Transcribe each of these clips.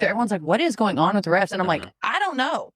Everyone's like, what is going on with the refs? And I'm like, I don't know.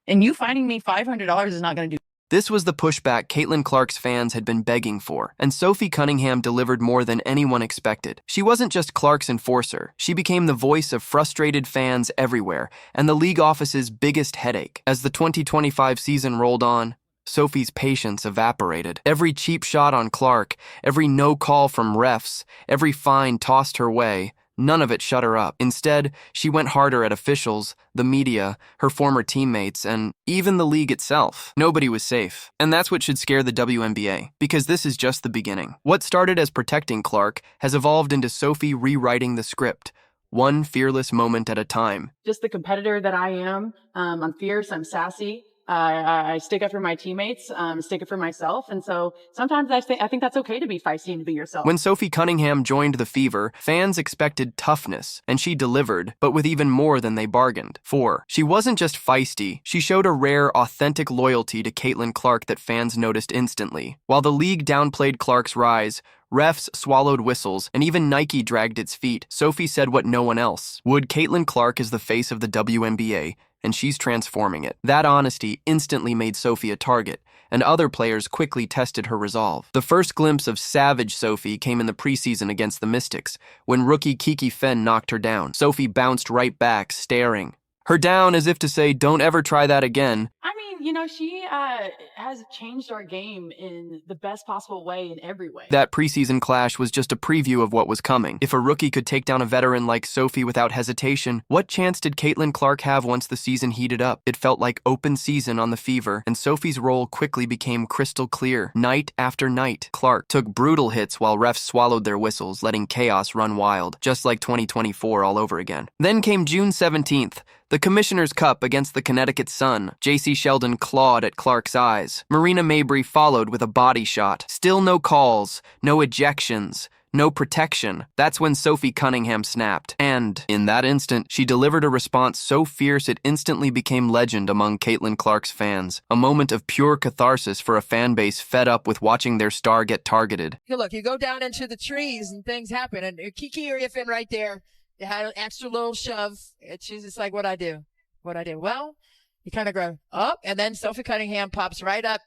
And you finding me $500 is not going to do. This was the pushback Caitlin Clark's fans had been begging for, and Sophie Cunningham delivered more than anyone expected. She wasn't just Clark's enforcer, she became the voice of frustrated fans everywhere, and the league office's biggest headache. As the 2025 season rolled on, Sophie's patience evaporated. Every cheap shot on Clark, every no call from refs, every fine tossed her way, none of it shut her up. Instead, she went harder at officials, the media, her former teammates, and even the league itself. Nobody was safe. And that's what should scare the WNBA, because this is just the beginning. What started as protecting Clark has evolved into Sophie rewriting the script, one fearless moment at a time. Just the competitor that I am. I'm fierce, I'm sassy. I stick up for my teammates, stick up for myself. And so sometimes I think that's okay to be feisty and to be yourself. When Sophie Cunningham joined the Fever, fans expected toughness, and she delivered, but with even more than they bargained for. She wasn't just feisty, she showed a rare, authentic loyalty to Caitlin Clark that fans noticed instantly. While the league downplayed Clark's rise, refs swallowed whistles, and even Nike dragged its feet, Sophie said what no one else would. Caitlin Clark is the face of the WNBA, and she's transforming it. That honesty instantly made Sophie a target, and other players quickly tested her resolve. The first glimpse of savage Sophie came in the preseason against the Mystics, when rookie Kiki Fenn knocked her down. Sophie bounced right back, staring her down as if to say, don't ever try that again. I mean, she has changed our game in the best possible way in every way. That preseason clash was just a preview of what was coming. If a rookie could take down a veteran like Sophie without hesitation, what chance did Caitlin Clark have once the season heated up? It felt like open season on the Fever, and Sophie's role quickly became crystal clear. Night after night, Clark took brutal hits while refs swallowed their whistles, letting chaos run wild, just like 2024 all over again. Then came June 17th, the Commissioner's Cup against the Connecticut Sun. J.C. Sheldon clawed at Clark's eyes. Marina Mabrey followed with a body shot. Still no calls, no ejections, no protection. That's when Sophie Cunningham snapped. And, in that instant, she delivered a response so fierce it instantly became legend among Caitlin Clark's fans. A moment of pure catharsis for a fan base fed up with watching their star get targeted. Look, you go down into the trees and things happen. And Kiki or Iffin right there, they had an extra little shove. She's just like, what I do? Well, you kind of go up, and then Sophie Cunningham pops right up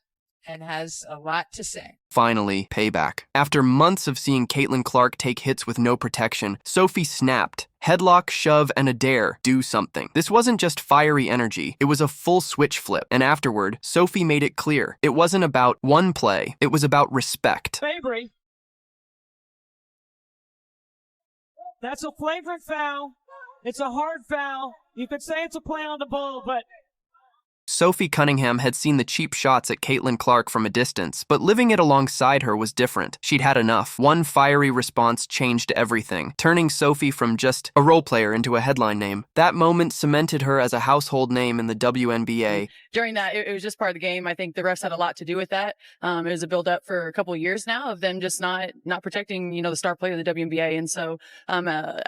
and has a lot to say. Finally, payback. After months of seeing Caitlin Clark take hits with no protection, Sophie snapped. Headlock, shove, and a dare. Do something. This wasn't just fiery energy. It was a full switch flip. And afterward, Sophie made it clear. It wasn't about one play. It was about respect. Mabry. That's a flagrant foul. It's a hard foul. You could say it's a play on the ball, but Sophie Cunningham had seen the cheap shots at Caitlin Clark from a distance, but living it alongside her was different. She'd had enough. One fiery response changed everything, turning Sophie from just a role player into a headline name. That moment cemented her as a household name in the WNBA. During that, it was just part of the game. I think the refs had a lot to do with that. It was a build-up for a couple of years now of them just not protecting, the star player of the WNBA. And so at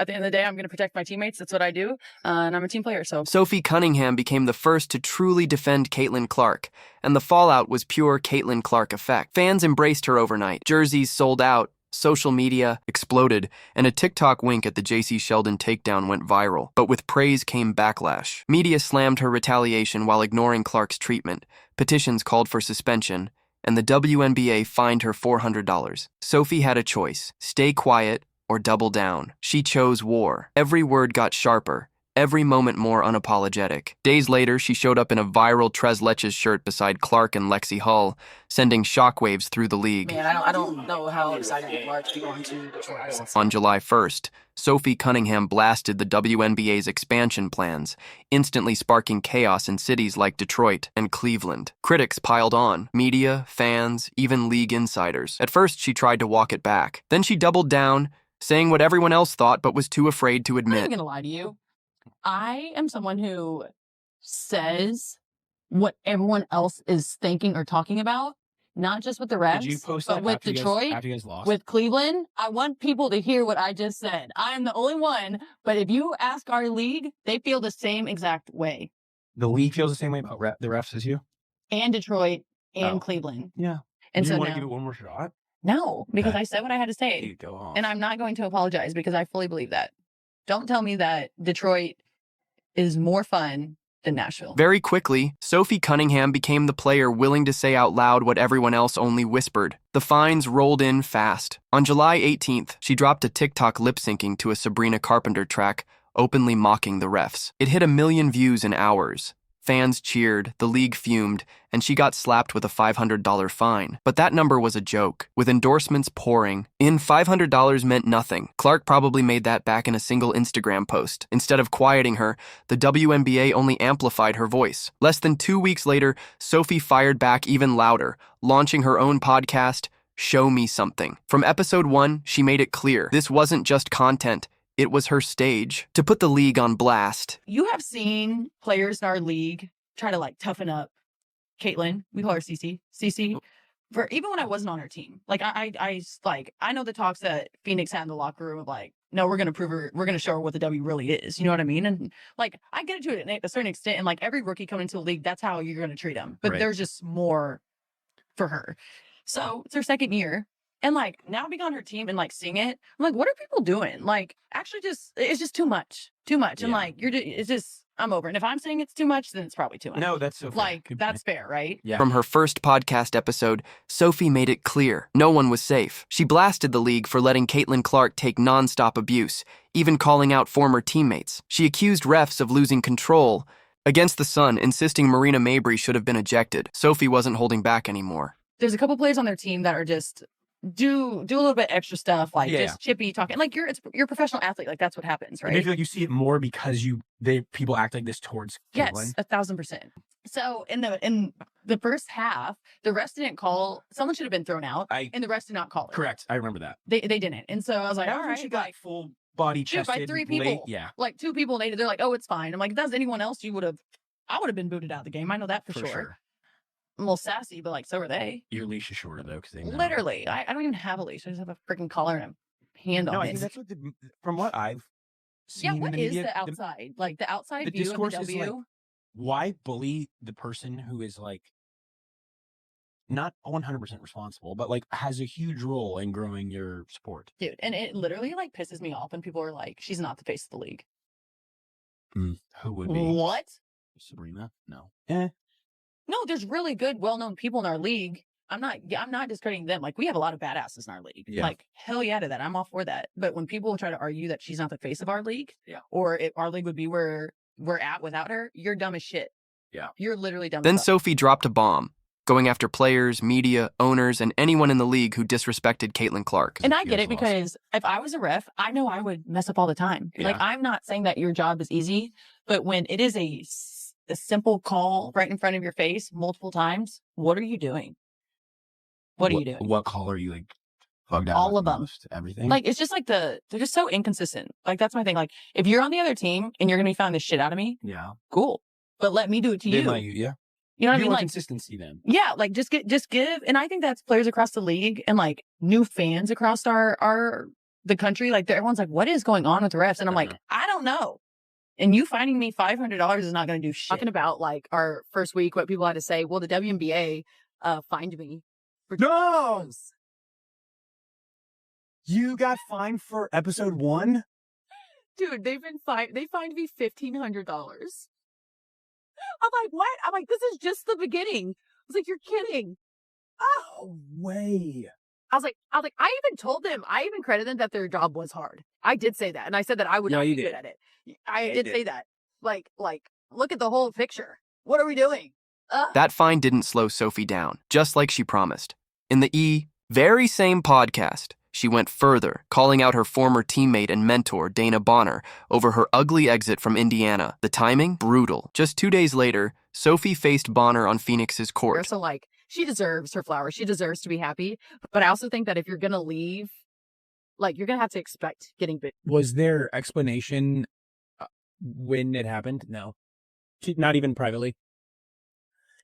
the end of the day, I'm going to protect my teammates. That's what I do. And I'm a team player. So Sophie Cunningham became the first to truly defend Caitlin Clark, and the fallout was pure Caitlin Clark effect. Fans embraced her overnight. Jerseys sold out, social media exploded, and a TikTok wink at the J.C. Sheldon takedown went viral. But with praise came backlash. Media slammed her retaliation while ignoring Clark's treatment. Petitions called for suspension, and the WNBA fined her $400. Sophie had a choice: stay quiet or double down. She chose war. Every word got sharper, every moment more unapologetic. Days later, she showed up in a viral Tres Leches shirt beside Clark and Lexi Hull, sending shockwaves through the league. Man, I don't know how excited people are to be going to Detroit. On July 1st, Sophie Cunningham blasted the WNBA's expansion plans, instantly sparking chaos in cities like Detroit and Cleveland. Critics piled on, media, fans, even league insiders. At first, she tried to walk it back. Then she doubled down, saying what everyone else thought but was too afraid to I'm not admit. going to lie to you. I am someone who says what everyone else is thinking or talking about, not just with the refs, Did you post but that with after Detroit, after you guys lost? with Cleveland. I want people to hear what I just said. I am the only one, but if you ask our league, they feel the same exact way. The league feels the same way about the refs as you? And Detroit and Oh. Cleveland. Yeah. And Do so you want to now, give it one more shot? no, because Okay. I said what I had to say. You go on. And I'm not going to apologize because I fully believe that. Don't tell me that Detroit is more fun than Nashville. Very quickly, Sophie Cunningham became the player willing to say out loud what everyone else only whispered. The fines rolled in fast. On July 18th, she dropped a TikTok lip-syncing to a Sabrina Carpenter track, openly mocking the refs. It hit 1 million views in hours. Fans cheered, the league fumed, and she got slapped with a $500 fine. But that number was a joke. With endorsements pouring in, $500 meant nothing. Clark probably made that back in a single Instagram post. Instead of quieting her, the WNBA only amplified her voice. Less than 2 weeks later, Sophie fired back even louder, launching her own podcast, Show Me Something. From episode 1, she made it clear this wasn't just content. It was her stage. To put the league on blast. You have seen players in our league try to like toughen up Caitlin. We call her CC. CC. For even when I wasn't on her team, like I know the talks that Phoenix had in the locker room of like, no, we're gonna prove her, we're gonna show her what the W really is. You know what I mean? And like I get it to it a certain extent, and like every rookie coming into the league, that's how you're gonna treat them. But there's just more for her. So it's her second year. And like now being on her team and like seeing it, I'm like, what are people doing? Like, actually, it's just too much. Yeah. And like, it's just, I'm over it. And if I'm saying it's too much, then it's probably too much. No, that's so fair. Like, that's fair, right? Yeah. From her first podcast episode, Sophie made it clear no one was safe. She blasted the league for letting Caitlin Clark take nonstop abuse, even calling out former teammates. She accused refs of losing control. Against the Sun, insisting Marina Mabrey should have been ejected. Sophie wasn't holding back anymore. There's a couple players on their team that are just do a little bit extra stuff, like just chippy talking. Like you're a professional athlete, like that's what happens, right? And I feel like you see it more because people act like this towards Caitlin. Yes, 1,000%. So in the first half, the refs didn't call. Someone should have been thrown out, and the refs did not call it. Correct, I remember that. They didn't, and so I was like, all right, she got full body chested by 3 people. Like 2 people, they're like, oh, it's fine. I'm like, if that was anyone else, I would have been booted out of the game. I know that for sure. I'm a little sassy, but like, so are they. Your leash is shorter though, because they know. Literally, I don't even have a leash. I just have a freaking collar and a hand on it. I think that's what from what I've seen. Yeah, what in the is media, the outside? Like the outside the view discourse of the W? is like, why bully the person who is like not 100% responsible, but like has a huge role in growing your sport, dude? And it literally like pisses me off when people are like, "She's not the face of the league." Who would be? What? Sabrina? No. No, there's really good, well-known people in our league. I'm not discrediting them. Like we have a lot of badasses in our league. Yeah. Like hell yeah to that. I'm all for that. But when people try to argue that she's not the face of our league, or if our league would be where we're at without her, you're dumb as shit. Yeah. You're literally dumb. Then as fuck. Sophie dropped a bomb, going after players, media, owners, and anyone in the league who disrespected Caitlin Clark. And I get it, because if I was a ref, I know I would mess up all the time. Yeah. Like I'm not saying that your job is easy, but when it is a simple call right in front of your face multiple times, what are you doing? What are you doing? What call are you like bugged out? All of them. Everything. Like it's just like they're just so inconsistent. Like that's my thing. Like if you're on the other team and you're gonna be finding the shit out of me, cool. But let me do it to you. Let you, You know what I mean? Like consistency then. Yeah, like just give. And I think that's players across the league and like new fans across the country. Like everyone's like, what is going on with the refs? And I'm like, I don't know. And you finding me $500 is not going to do shit. Talking about like our first week, what people had to say. Well, the WNBA fined me. No! You got fined for episode 1? Dude, they fined me $1,500. I'm like, what? I'm like, this is just the beginning. I was like, you're kidding. Oh, way. I was like, I even told them, I even credited them that their job was hard. I did say that. And I said that I would not be good at it. I did say that. Like, look at the whole picture. What are we doing? That fine didn't slow Sophie down, just like she promised. In the very same podcast, she went further, calling out her former teammate and mentor, Dana Bonner, over her ugly exit from Indiana. The timing? Brutal. Just 2 days later, Sophie faced Bonner on Phoenix's court. So, like, she deserves her flowers. She deserves to be happy. But I also think that if you're going to leave, like, you're going to have to expect getting bit. Was there explanation when it happened? No. Not even privately?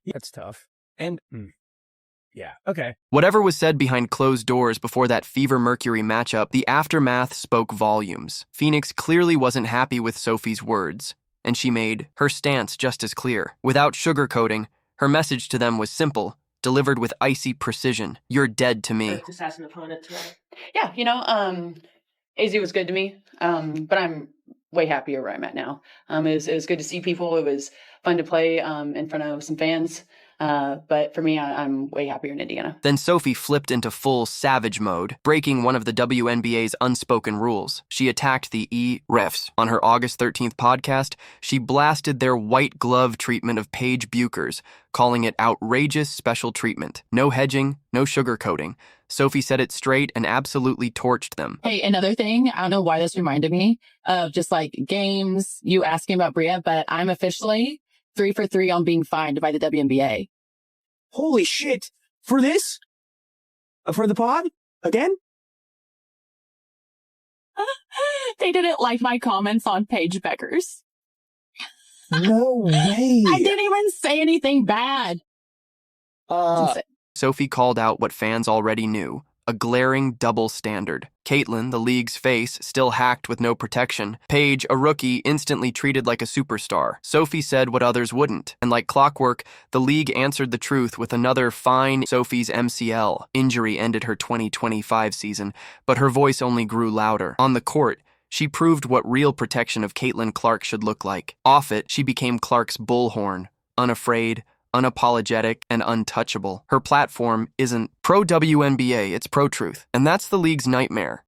That's tough. And, yeah, okay. Whatever was said behind closed doors before that Fever-Mercury matchup, the aftermath spoke volumes. Phoenix clearly wasn't happy with Sophie's words, and she made her stance just as clear. Without sugarcoating, her message to them was simple, delivered with icy precision. You're dead to me. Just as an opponent today. Yeah, AZ was good to me, but I'm way happier where I'm at now. It was good to see people. It was fun to play in front of some fans. But for me, I'm way happier in Indiana. Then Sophie flipped into full savage mode, breaking one of the WNBA's unspoken rules. She attacked the refs. On her August 13th podcast, she blasted their white glove treatment of Paige Buchers, calling it outrageous special treatment. No hedging, no sugarcoating. Sophie said it straight and absolutely torched them. Hey, another thing, I don't know why this reminded me of just like games, you asking about Bria, but I'm officially 3 for 3 on being fined by the WNBA. Holy shit. For this? For the pod? Again? They didn't like my comments on Paige Beckers. No way. I didn't even say anything bad. Sophie called out what fans already knew, a glaring double standard. Caitlin, the league's face, still hacked with no protection. Paige, a rookie, instantly treated like a superstar. Sophie said what others wouldn't. And like clockwork, the league answered the truth with another fine. Sophie's MCL. Injury ended her 2025 season, but her voice only grew louder. On the court, she proved what real protection of Caitlin Clark should look like. Off it, she became Clark's bullhorn, unafraid, unapologetic, and untouchable. Her platform isn't pro-WNBA, it's pro-truth. And that's the league's nightmare.